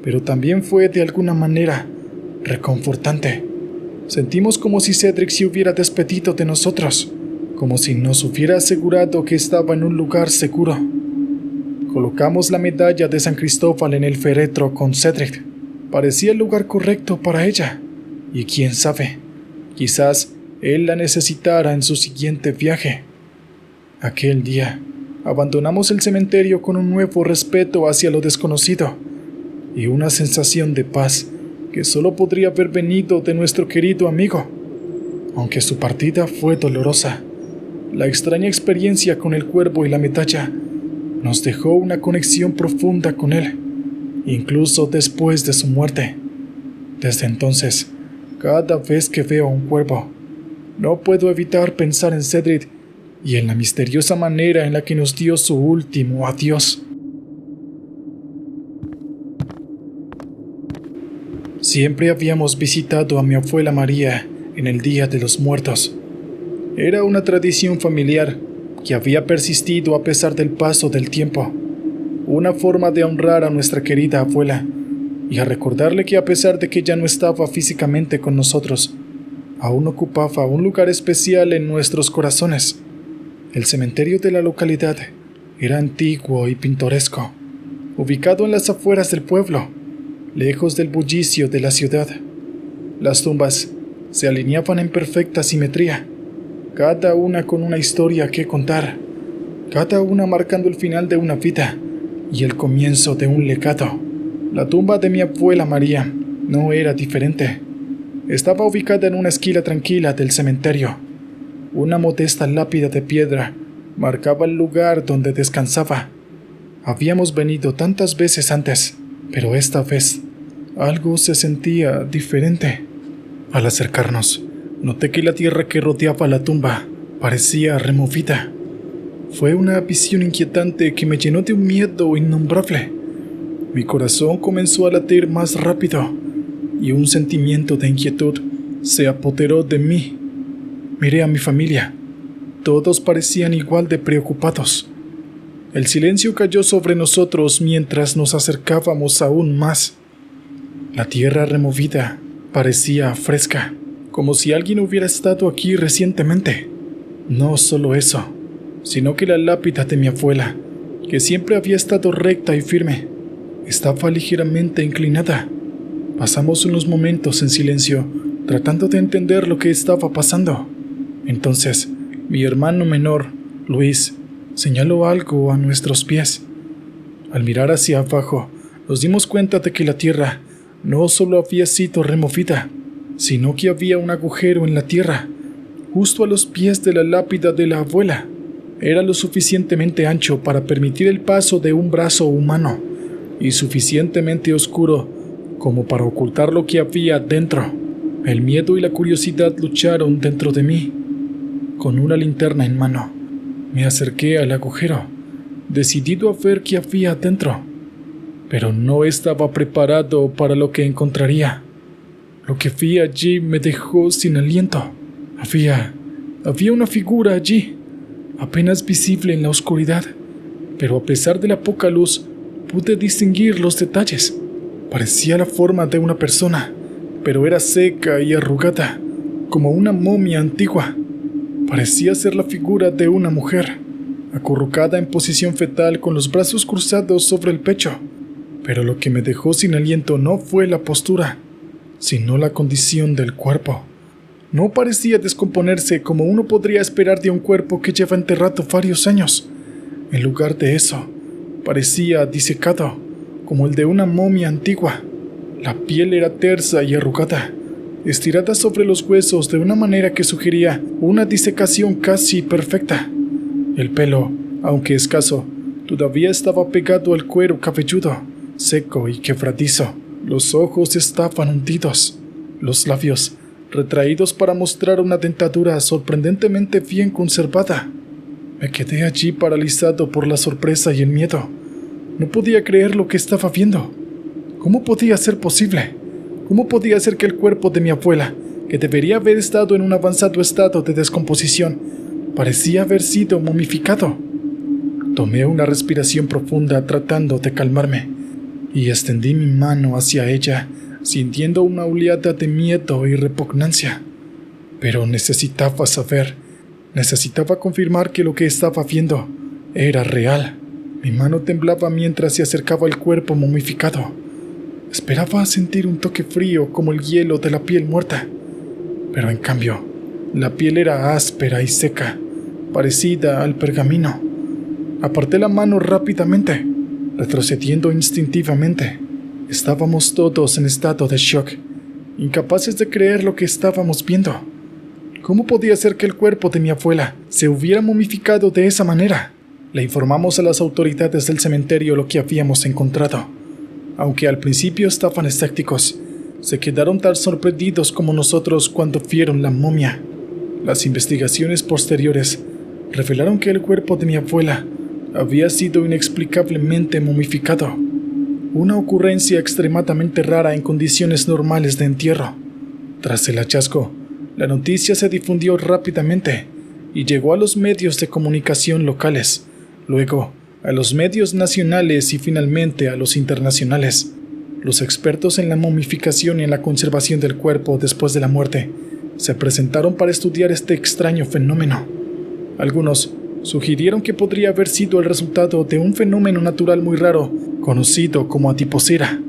pero también fue de alguna manera reconfortante. Sentimos como si Cedric se hubiera despedido de nosotros, como si nos hubiera asegurado que estaba en un lugar seguro. Colocamos la medalla de San Cristóbal en el féretro con Cedric. Parecía el lugar correcto para ella, y quién sabe, quizás él la necesitara en su siguiente viaje. Aquel día, abandonamos el cementerio con un nuevo respeto hacia lo desconocido y una sensación de paz que solo podría haber venido de nuestro querido amigo. Aunque su partida fue dolorosa, la extraña experiencia con el cuervo y la medalla nos dejó una conexión profunda con él, incluso después de su muerte. Desde entonces, cada vez que veo un cuervo, no puedo evitar pensar en Cedric y en la misteriosa manera en la que nos dio su último adiós. Siempre habíamos visitado a mi abuela María en el Día de los Muertos. Era una tradición familiar que había persistido a pesar del paso del tiempo, una forma de honrar a nuestra querida abuela y a recordarle que, a pesar de que ya no estaba físicamente con nosotros, aún ocupaba un lugar especial en nuestros corazones. El cementerio de la localidad era antiguo y pintoresco, ubicado en las afueras del pueblo, lejos del bullicio de la ciudad. Las tumbas se alineaban en perfecta simetría, cada una con una historia que contar, cada una marcando el final de una vida y el comienzo de un legado. La tumba de mi abuela María no era diferente. Estaba ubicada en una esquina tranquila del cementerio. Una modesta lápida de piedra marcaba el lugar donde descansaba. Habíamos venido tantas veces antes, pero esta vez algo se sentía diferente. Al acercarnos, noté que la tierra que rodeaba la tumba parecía removida. Fue una visión inquietante que me llenó de un miedo innombrable. Mi corazón comenzó a latir más rápido y un sentimiento de inquietud se apoderó de mí. Miré a mi familia. Todos parecían igual de preocupados. El silencio cayó sobre nosotros mientras nos acercábamos aún más. La tierra removida parecía fresca, como si alguien hubiera estado aquí recientemente. No solo eso, sino que la lápida de mi abuela, que siempre había estado recta y firme, estaba ligeramente inclinada. Pasamos unos momentos en silencio, tratando de entender lo que estaba pasando. Entonces, mi hermano menor, Luis, señaló algo a nuestros pies. Al mirar hacia abajo, nos dimos cuenta de que la tierra no solo había sido removida, sino que había un agujero en la tierra, justo a los pies de la lápida de la abuela. Era lo suficientemente ancho para permitir el paso de un brazo humano y suficientemente oscuro como para ocultar lo que había dentro. El miedo y la curiosidad lucharon dentro de mí. Con una linterna en mano, me acerqué al agujero, decidido a ver qué había dentro, pero no estaba preparado para lo que encontraría. Lo que vi allí me dejó sin aliento. Había una figura allí, apenas visible en la oscuridad, pero a pesar de la poca luz, pude distinguir los detalles. Parecía la forma de una persona, pero era seca y arrugada, como una momia antigua. Parecía ser la figura de una mujer, acurrucada en posición fetal con los brazos cruzados sobre el pecho. Pero lo que me dejó sin aliento no fue la postura, sino la condición del cuerpo. No parecía descomponerse como uno podría esperar de un cuerpo que lleva enterrado varios años. En lugar de eso, parecía disecado, como el de una momia antigua. La piel era tersa y arrugada, estirada sobre los huesos de una manera que sugería una disecación casi perfecta. El pelo, aunque escaso, todavía estaba pegado al cuero cabelludo, seco y quebradizo. Los ojos estaban hundidos, los labios retraídos para mostrar una dentadura sorprendentemente bien conservada. Me quedé allí paralizado por la sorpresa y el miedo. No podía creer lo que estaba viendo. ¿Cómo podía ser posible? ¿Cómo podía ser que el cuerpo de mi abuela, que debería haber estado en un avanzado estado de descomposición, parecía haber sido momificado? Tomé una respiración profunda tratando de calmarme y extendí mi mano hacia ella, sintiendo una oleada de miedo y repugnancia. Pero necesitaba saber, necesitaba confirmar que lo que estaba viendo era real. Mi mano temblaba mientras se acercaba al cuerpo momificado. Esperaba sentir un toque frío como el hielo de la piel muerta, pero en cambio, la piel era áspera y seca, parecida al pergamino. Aparté la mano rápidamente, retrocediendo instintivamente. Estábamos todos en estado de shock, incapaces de creer lo que estábamos viendo. ¿Cómo podía ser que el cuerpo de mi abuela se hubiera momificado de esa manera? Le informamos a las autoridades del cementerio lo que habíamos encontrado. Aunque al principio estaban escépticos, se quedaron tan sorprendidos como nosotros cuando vieron la momia. Las investigaciones posteriores revelaron que el cuerpo de mi abuela había sido inexplicablemente momificado, una ocurrencia extremadamente rara en condiciones normales de entierro. Tras el hallazgo, la noticia se difundió rápidamente y llegó a los medios de comunicación locales, luego a los medios nacionales y finalmente a los internacionales. Los expertos en la momificación y en la conservación del cuerpo después de la muerte se presentaron para estudiar este extraño fenómeno. Algunos sugirieron que podría haber sido el resultado de un fenómeno natural muy raro, conocido como adiposera,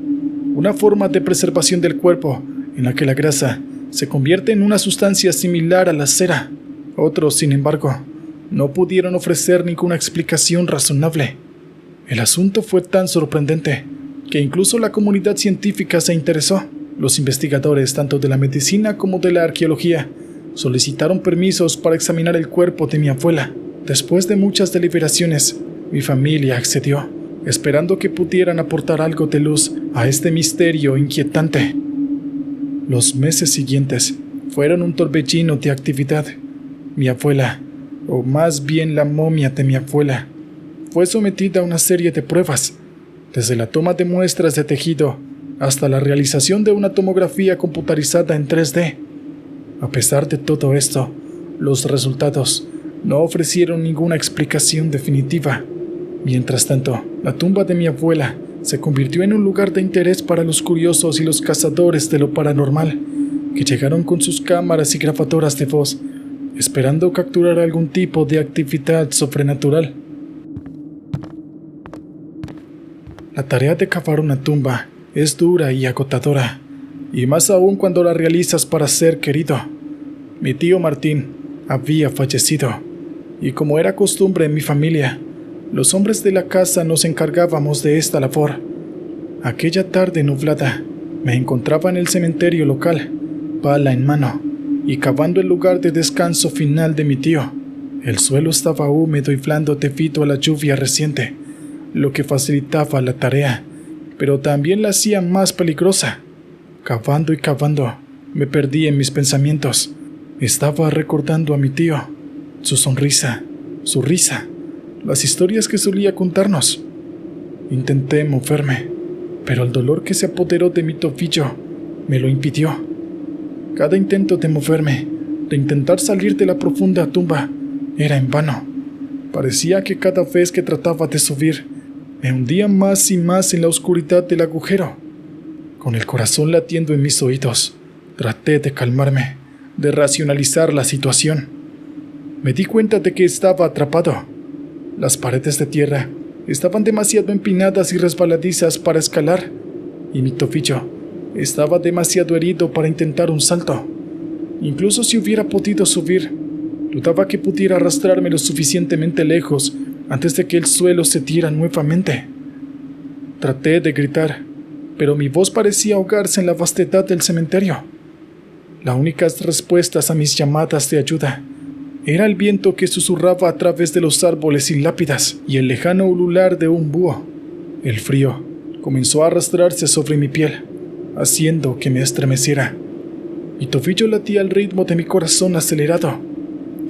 una forma de preservación del cuerpo en la que la grasa se convierte en una sustancia similar a la cera. Otros, sin embargo, no pudieron ofrecer ninguna explicación razonable. El asunto fue tan sorprendente que incluso la comunidad científica se interesó. Los investigadores, tanto de la medicina como de la arqueología, solicitaron permisos para examinar el cuerpo de mi abuela. Después de muchas deliberaciones, mi familia accedió, esperando que pudieran aportar algo de luz a este misterio inquietante. Los meses siguientes fueron un torbellino de actividad. Mi abuela, o más bien la momia de mi abuela, fue sometida a una serie de pruebas, desde la toma de muestras de tejido hasta la realización de una tomografía computarizada en 3D. A pesar de todo esto, los resultados no ofrecieron ninguna explicación definitiva. Mientras tanto, la tumba de mi abuela se convirtió en un lugar de interés para los curiosos y los cazadores de lo paranormal, que llegaron con sus cámaras y grabadoras de voz, esperando capturar algún tipo de actividad sobrenatural. La tarea de cavar una tumba es dura y agotadora, y más aún cuando la realizas para ser querido. Mi tío Martín había fallecido, y como era costumbre en mi familia, los hombres de la casa nos encargábamos de esta labor. Aquella tarde nublada, me encontraba en el cementerio local, pala en mano, y cavando el lugar de descanso final de mi tío. El suelo estaba húmedo y blando debido a la lluvia reciente, lo que facilitaba la tarea, pero también la hacía más peligrosa. Cavando y cavando, me perdí en mis pensamientos. Estaba recordando a mi tío, su sonrisa, su risa, las historias que solía contarnos. Intenté moverme, pero el dolor que se apoderó de mi tobillo me lo impidió. Cada intento de moverme, de intentar salir de la profunda tumba, era en vano. Parecía que cada vez que trataba de subir, me hundía más y más en la oscuridad del agujero. Con el corazón latiendo en mis oídos, traté de calmarme, de racionalizar la situación. Me di cuenta de que estaba atrapado. Las paredes de tierra estaban demasiado empinadas y resbaladizas para escalar, y mi tobillo estaba demasiado herido para intentar un salto. Incluso si hubiera podido subir, dudaba que pudiera arrastrarme lo suficientemente lejos antes de que el suelo se tirara nuevamente. Traté de gritar, pero mi voz parecía ahogarse en la vastedad del cementerio. Las únicas respuestas a mis llamadas de ayuda era el viento que susurraba a través de los árboles sin lápidas y el lejano ulular de un búho. El frío comenzó a arrastrarse sobre mi piel, haciendo que me estremeciera. Mi tobillo latía al ritmo de mi corazón acelerado.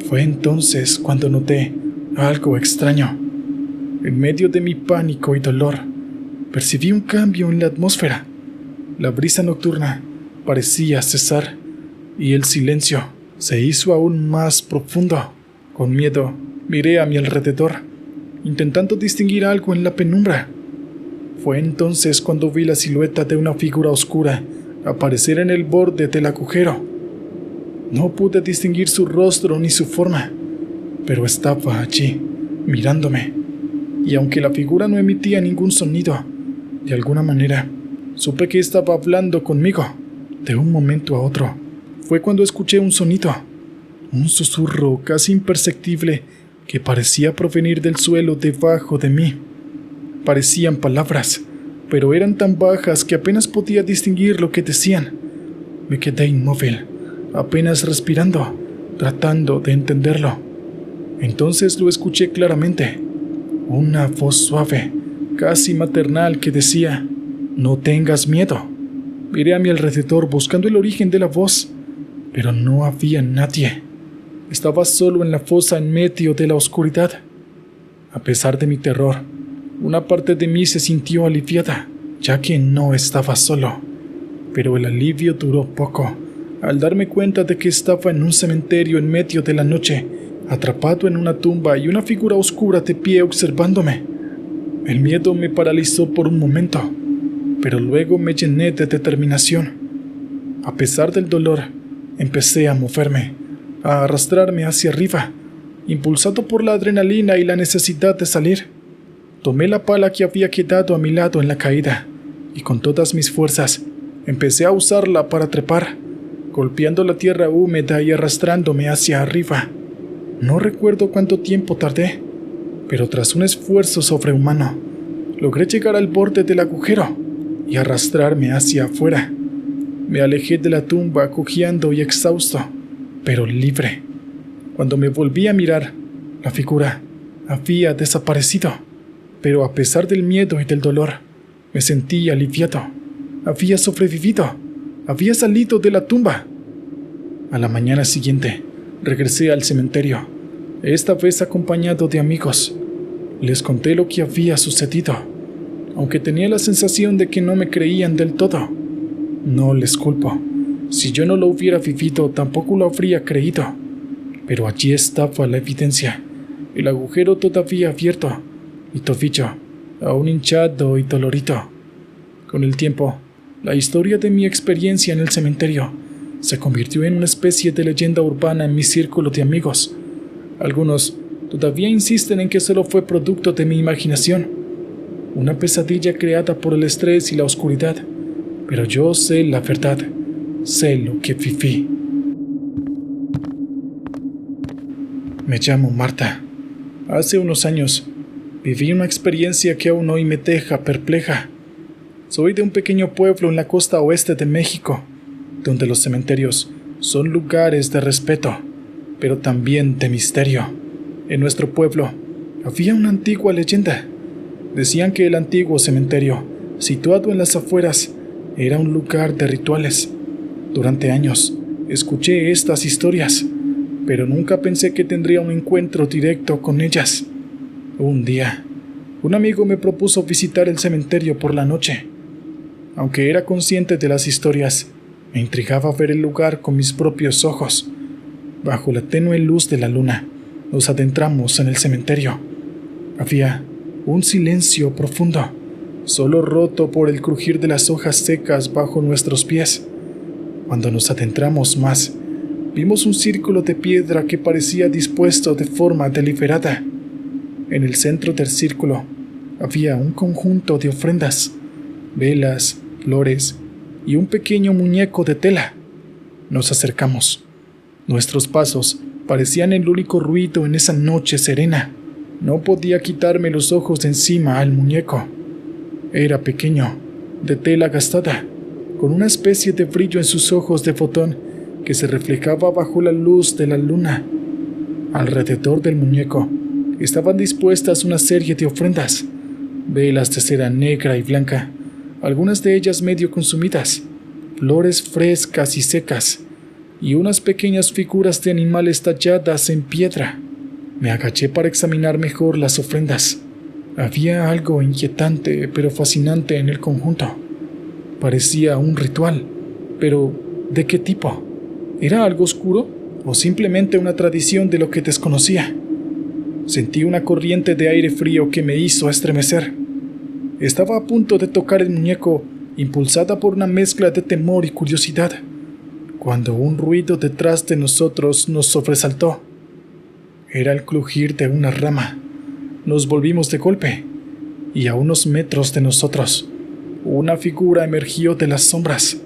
Fue entonces cuando noté algo extraño. En medio de mi pánico y dolor, percibí un cambio en la atmósfera. La brisa nocturna parecía cesar y el silencio se hizo aún más profundo. Con miedo, miré a mi alrededor, intentando distinguir algo en la penumbra. Fue entonces cuando vi la silueta de una figura oscura aparecer en el borde del agujero. No pude distinguir su rostro ni su forma, pero estaba allí, mirándome. Y aunque la figura no emitía ningún sonido, de alguna manera, supe que estaba hablando conmigo. De un momento a otro, fue cuando escuché un sonido, un susurro casi imperceptible que parecía provenir del suelo debajo de mí. Parecían palabras, pero eran tan bajas que apenas podía distinguir lo que decían. Me quedé inmóvil, apenas respirando, tratando de entenderlo. Entonces lo escuché claramente, una voz suave, casi maternal, que decía: «No tengas miedo». Miré a mi alrededor buscando el origen de la voz, pero no había nadie. Estaba solo en la fosa en medio de la oscuridad. A pesar de mi terror, una parte de mí se sintió aliviada, ya que no estaba solo. Pero el alivio duró poco, al darme cuenta de que estaba en un cementerio en medio de la noche, atrapado en una tumba y una figura oscura de pie observándome. El miedo me paralizó por un momento, pero luego me llené de determinación. A pesar del dolor, empecé a moverme, a arrastrarme hacia arriba, impulsado por la adrenalina y la necesidad de salir. Tomé la pala que había quedado a mi lado en la caída, y con todas mis fuerzas, empecé a usarla para trepar, golpeando la tierra húmeda y arrastrándome hacia arriba. No recuerdo cuánto tiempo tardé, pero tras un esfuerzo sobrehumano, logré llegar al borde del agujero y arrastrarme hacia afuera. Me alejé de la tumba cojeando y exhausto, pero libre. Cuando me volví a mirar, la figura había desaparecido, pero a pesar del miedo y del dolor, me sentí aliviado. Había sobrevivido, había salido de la tumba. A la mañana siguiente, regresé al cementerio. esta vez acompañado de amigos. Les conté lo que había sucedido, aunque tenía la sensación de que no me creían del todo. No les culpo. Si yo no lo hubiera vivido, tampoco lo habría creído. Pero allí estaba la evidencia, el agujero todavía abierto, mi tobillo, aún hinchado y dolorido. Con el tiempo, la historia de mi experiencia en el cementerio se convirtió en una especie de leyenda urbana en mi círculo de amigos. Algunos todavía insisten en que solo fue producto de mi imaginación, una pesadilla creada por el estrés y la oscuridad, pero yo sé la verdad, sé lo que viví. Me llamo Marta. Hace unos años viví una experiencia que aún hoy me deja perpleja. Soy de un pequeño pueblo en la costa oeste de México, donde los cementerios son lugares de respeto, pero también de misterio. En nuestro pueblo había una antigua leyenda. Decían que el antiguo cementerio, situado en las afueras, era un lugar de rituales. Durante años escuché estas historias, pero nunca pensé que tendría un encuentro directo con ellas. Un día, un amigo me propuso visitar el cementerio por la noche. Aunque era consciente de las historias, me intrigaba ver el lugar con mis propios ojos. Bajo la tenue luz de la luna, nos adentramos en el cementerio. Había un silencio profundo, solo roto por el crujir de las hojas secas bajo nuestros pies. Cuando nos adentramos más, vimos un círculo de piedra que parecía dispuesto de forma deliberada. En el centro del círculo había un conjunto de ofrendas, velas, flores y un pequeño muñeco de tela. Nos acercamos. Nuestros pasos parecían el único ruido en esa noche serena. No podía quitarme los ojos de encima al muñeco. Era pequeño, de tela gastada, con una especie de brillo en sus ojos de botón que se reflejaba bajo la luz de la luna. Alrededor del muñeco estaban dispuestas una serie de ofrendas, velas de cera negra y blanca, algunas de ellas medio consumidas, flores frescas y secas, y unas pequeñas figuras de animales talladas en piedra. Me agaché para examinar mejor las ofrendas. Había algo inquietante pero fascinante en el conjunto. Parecía un ritual, pero ¿de qué tipo? ¿Era algo oscuro o simplemente una tradición de lo que desconocía? Sentí una corriente de aire frío que me hizo estremecer. Estaba a punto de tocar el muñeco, impulsada por una mezcla de temor y curiosidad, cuando un ruido detrás de nosotros nos sobresaltó. Era el crujir de una rama. Nos volvimos de golpe, y a unos metros de nosotros, una figura emergió de las sombras.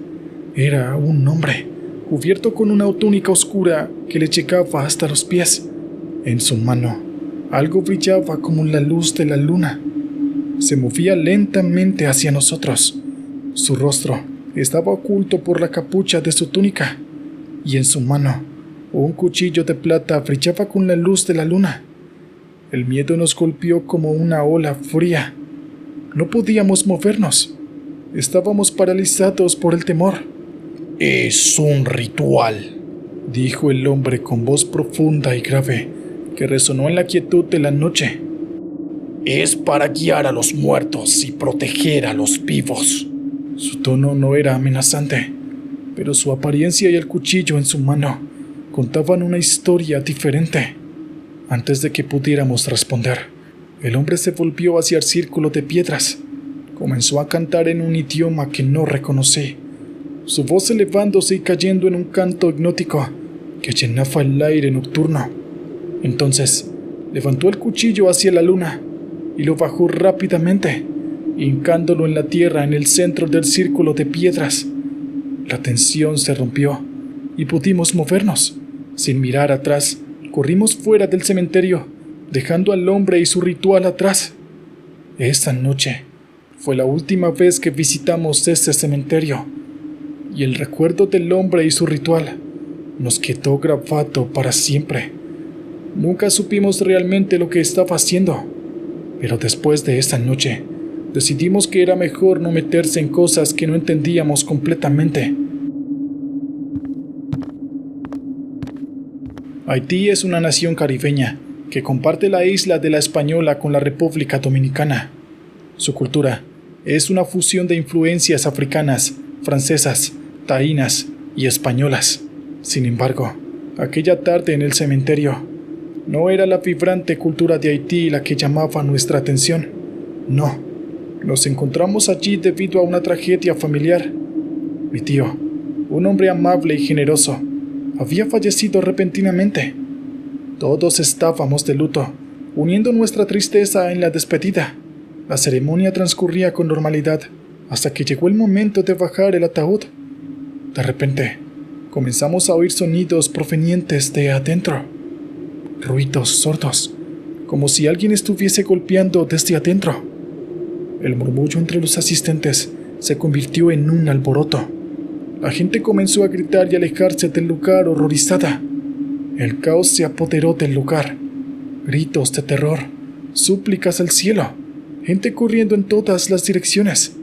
Era un hombre, cubierto con una túnica oscura que le llegaba hasta los pies. En su mano, algo brillaba como la luz de la luna. Se movía lentamente hacia nosotros. Su rostro estaba oculto por la capucha de su túnica, y en su mano, un cuchillo de plata brillaba con la luz de la luna. El miedo nos golpeó como una ola fría. No podíamos movernos. Estábamos paralizados por el temor. «Es un ritual», dijo el hombre con voz profunda y grave, que resonó en la quietud de la noche. «Es para guiar a los muertos y proteger a los vivos». Su tono no era amenazante, pero su apariencia y el cuchillo en su mano contaban una historia diferente. Antes de que pudiéramos responder, el hombre se volvió hacia el círculo de piedras. Comenzó a cantar en un idioma que no reconocí, su voz elevándose y cayendo en un canto hipnótico que llenaba el aire nocturno. Entonces, levantó el cuchillo hacia la luna y lo bajó rápidamente, hincándolo en la tierra en el centro del círculo de piedras. La tensión se rompió y pudimos movernos. Sin mirar atrás, corrimos fuera del cementerio, dejando al hombre y su ritual atrás. Esa noche fue la última vez que visitamos ese cementerio, y el recuerdo del hombre y su ritual nos quedó grabado para siempre. Nunca supimos realmente lo que estaba haciendo, pero después de esa noche decidimos que era mejor no meterse en cosas que no entendíamos completamente. Haití es una nación caribeña que comparte la isla de La Española con la República Dominicana. Su cultura es una fusión de influencias africanas, francesas, taínas y españolas. Sin embargo, aquella tarde en el cementerio, no era la vibrante cultura de Haití la que llamaba nuestra atención. No, nos encontramos allí debido a una tragedia familiar. Mi tío, un hombre amable y generoso, había fallecido repentinamente. Todos estábamos de luto, uniendo nuestra tristeza en la despedida. La ceremonia transcurría con normalidad hasta que llegó el momento de bajar el ataúd. De repente, comenzamos a oír sonidos provenientes de adentro. Ruidos sordos, como si alguien estuviese golpeando desde adentro. El murmullo entre los asistentes se convirtió en un alboroto. La gente comenzó a gritar y alejarse del lugar horrorizada. El caos se apoderó del lugar. Gritos de terror, súplicas al cielo, gente corriendo en todas las direcciones.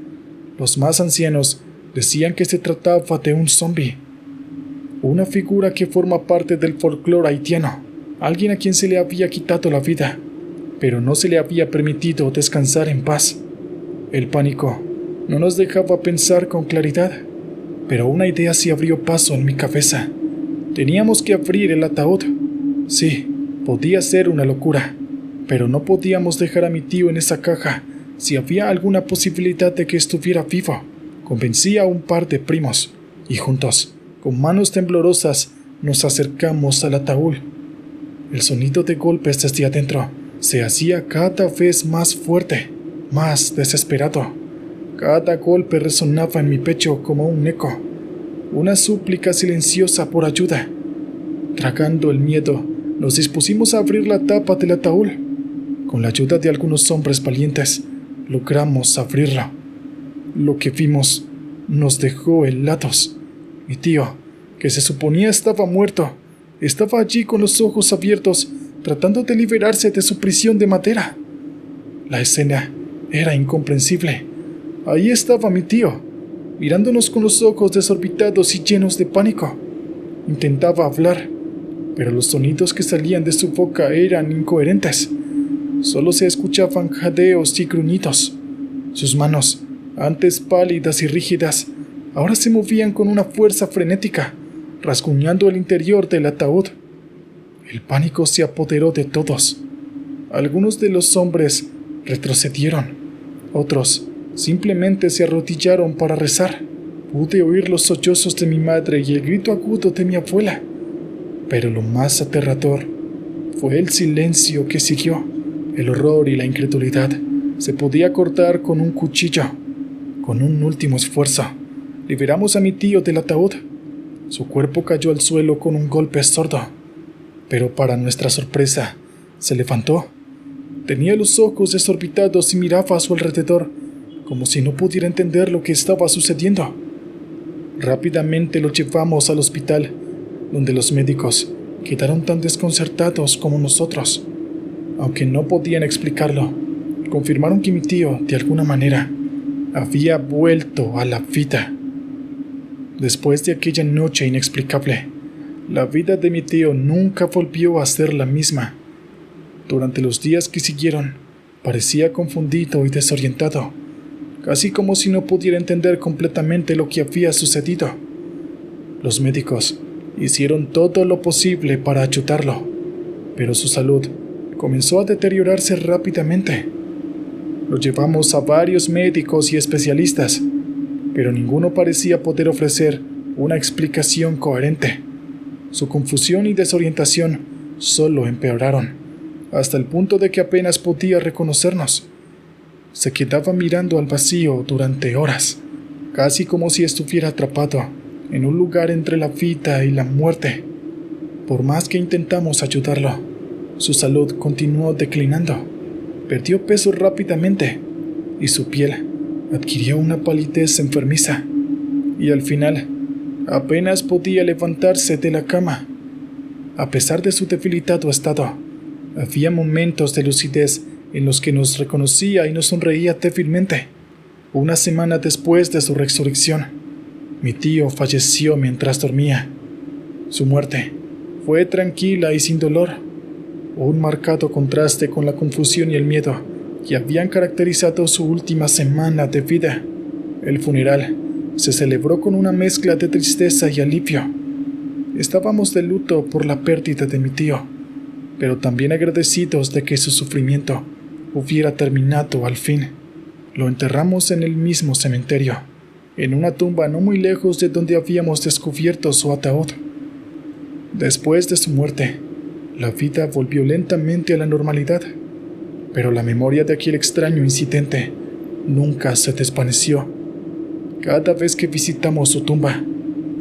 Los más ancianos decían que se trataba de un zombi, una figura que forma parte del folclore haitiano, alguien a quien se le había quitado la vida, pero no se le había permitido descansar en paz. El pánico no nos dejaba pensar con claridad, pero una idea se abrió paso en mi cabeza. Teníamos que abrir el ataúd. Sí, podía ser una locura, pero no podíamos dejar a mi tío en esa caja si había alguna posibilidad de que estuviera vivo. Convencí a un par de primos, y juntos, con manos temblorosas, nos acercamos al ataúd. El sonido de golpes desde adentro se hacía cada vez más fuerte, más desesperado. Cada golpe resonaba en mi pecho como un eco, una súplica silenciosa por ayuda. Tragando el miedo, nos dispusimos a abrir la tapa del ataúd. Con la ayuda de algunos hombres valientes, logramos abrirlo. Lo que vimos nos dejó helados. Mi tío, que se suponía estaba muerto, estaba allí con los ojos abiertos, tratando de liberarse de su prisión de madera. La escena era incomprensible. Ahí estaba mi tío, mirándonos con los ojos desorbitados y llenos de pánico. Intentaba hablar, pero los sonidos que salían de su boca eran incoherentes. Solo se escuchaban jadeos y gruñidos. Sus manos, antes pálidas y rígidas, ahora se movían con una fuerza frenética, rasguñando el interior del ataúd. El pánico se apoderó de todos. Algunos de los hombres retrocedieron, otros simplemente se arrodillaron para rezar. Pude oír los sollozos de mi madre y el grito agudo de mi abuela. Pero lo más aterrador fue el silencio que siguió. El horror y la incredulidad se podía cortar con un cuchillo. Con un último esfuerzo, liberamos a mi tío del ataúd. Su cuerpo cayó al suelo con un golpe sordo, pero para nuestra sorpresa, se levantó. Tenía los ojos desorbitados y miraba a su alrededor, como si no pudiera entender lo que estaba sucediendo. Rápidamente lo llevamos al hospital, donde los médicos quedaron tan desconcertados como nosotros. Aunque no podían explicarlo, confirmaron que mi tío, de alguna manera, había vuelto a la vida. Después de aquella noche inexplicable, la vida de mi tío nunca volvió a ser la misma. Durante los días que siguieron, parecía confundido y desorientado, casi como si no pudiera entender completamente lo que había sucedido. Los médicos hicieron todo lo posible para ayudarlo, pero su salud comenzó a deteriorarse rápidamente. Lo llevamos a varios médicos y especialistas, pero ninguno parecía poder ofrecer una explicación coherente. Su confusión y desorientación solo empeoraron, hasta el punto de que apenas podía reconocernos. Se quedaba mirando al vacío durante horas, casi como si estuviera atrapado en un lugar entre la vida y la muerte. Por más que intentamos ayudarlo, su salud continuó declinando. Perdió peso rápidamente y su piel adquirió una palidez enfermiza. Y al final, apenas podía levantarse de la cama. A pesar de su debilitado estado, había momentos de lucidez en los que nos reconocía y nos sonreía débilmente. Una semana después de su resurrección, mi tío falleció mientras dormía. Su muerte fue tranquila y sin dolor. un marcado contraste con la confusión y el miedo que habían caracterizado su última semana de vida. El funeral se celebró con una mezcla de tristeza y alivio. Estábamos de luto por la pérdida de mi tío, pero también agradecidos de que su sufrimiento hubiera terminado al fin. Lo enterramos en el mismo cementerio, en una tumba no muy lejos de donde habíamos descubierto su ataúd. Después de su muerte, la vida volvió lentamente a la normalidad, pero la memoria de aquel extraño incidente nunca se desvaneció. Cada vez que visitamos su tumba,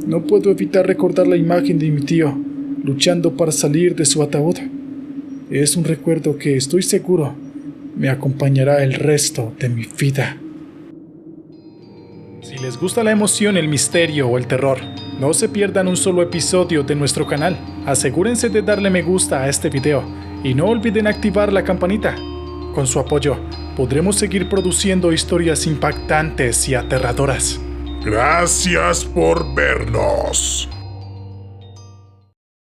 no puedo evitar recordar la imagen de mi tío luchando para salir de su ataúd. Es un recuerdo que, estoy seguro, me acompañará el resto de mi vida. Si les gusta la emoción, el misterio o el terror, no se pierdan un solo episodio de nuestro canal. Asegúrense de darle me gusta a este video y no olviden activar la campanita. Con su apoyo, podremos seguir produciendo historias impactantes y aterradoras. Gracias por vernos.